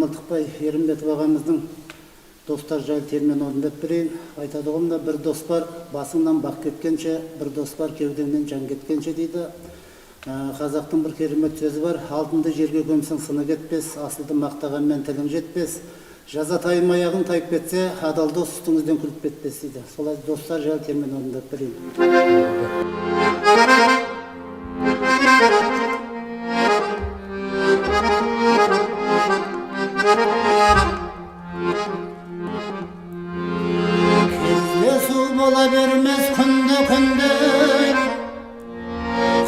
Мылтықбай Ерімбетов ағамыздың достар жайлы термен орындап берейін. Айтадығымда бір дос бар, басыңнан бақ кеткенше, бір дос бар, кеудеңнен жан кеткенше дейді. Қазақтың бір керемет сөзі бар: алтынды жерге көмсең сыны кетпес, асылды мақтағанмен тілің жетпес. Жазатайым аяғың тайып кетсе, адал дос үстіңізден күліп кетпес дейді. Солай достар жайлы термен орындап берейін. Кездесу бола бермес күнде,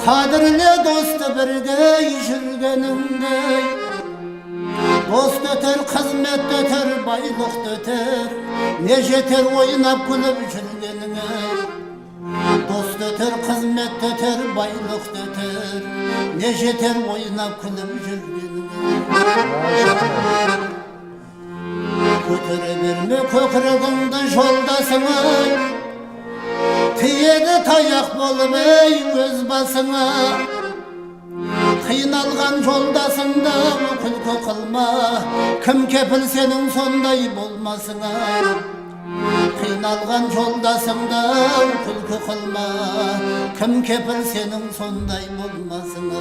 қадірле досты бірге жүргеніңде. Дост өтер, қызмет өтер, байлық өтер, не жетер ойнап күліп жүргеніңе. Дост өтер, қызмет өтер, байлық өтер, не жетер ойнап күліп жүргеніңе. Көтере берме көкірегіңді жолдасыңа, тиеді таяқ болып өз басыңа. Қиналған жолдасыңда күлкі қылма, кім кепіл сенің сондай болмасыңа. Қиналған жолдасыңда күлкі қылма, кім кепіл сенің сондай болмасыңа.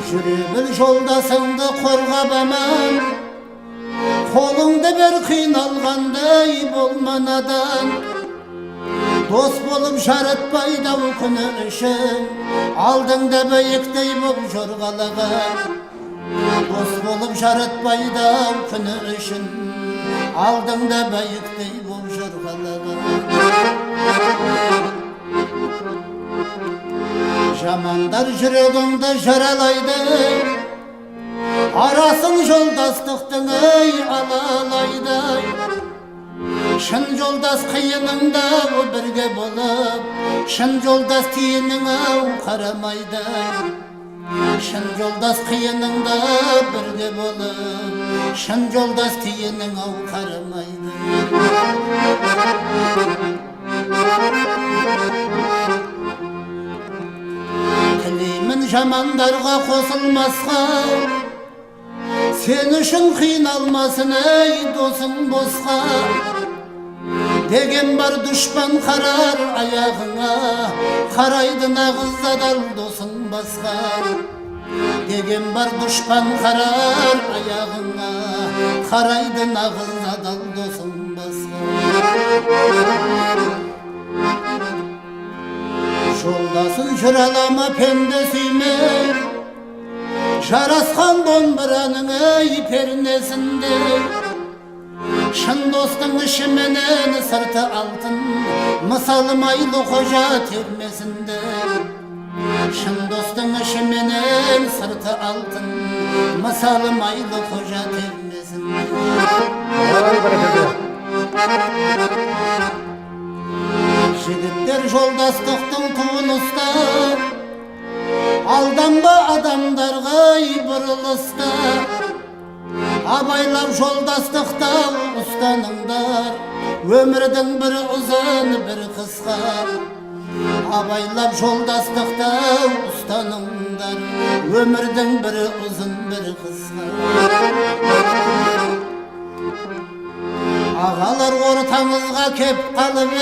Жүре біл жолдасыңды қорғап аман, қолыңды бер қиналғандай болма надан. Дос болып жаратпай дау күні үшін, алдыңда биіктей боп жорғалаған. Дос болып жаратпай дау күні үшін, алдыңда биіктей боп жорғалаған. Жамандар жүрегіңді жаралайды, арасын жолдастықтың алалайды. Шын жолдас қиыныңда бірге болып, шын жолдас тиінің қарамайды. Шын жолдас қиыныңда бірге болып, шын жолдас тиінің қарамайды. Тілеймін жамандарға қосылмасқа, сен үшін қиналмасын досың босқа. Деген бар дұшпан қарар аяғыңа, қарайды нағыз адал досың басқа. Деген бар дұшпан қарар аяғыңа, қарайды нағыз адал досың басқа. Жолдасын жүралама пенде сүйме, жарасқан домбыраның пернесінде. Шын достың іші менен сырты алтын, мысалы майлы қожа термесінде. Шын достың іші менен сырты алтын, мысалы майлы қожа термесінде. Жігіттер жолдастықтың туын ұстар, алданба адамдарға бұрылыста. Абайлап жолдастықта ұстаныңдар, өмірдің бір ұзын бір қысқа. Абайлап жолдастықта ұстаныңдар, өмірдің бір ұзын бір қысқа. Ағалар ортаңызға кеп қалып,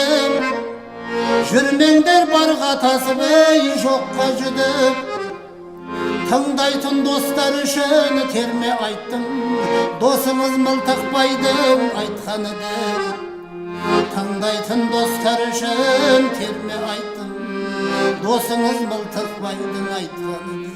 жүрмеңдер барға тасып, жоққа жүдіп. Тыңдайтын достар үшін терме айттым, досыңыз Мылтықбайдың айтқаны деп. Тыңдайтын достар үшін терме айттым, досыңыз Мылтықбайдың айтқаны деп.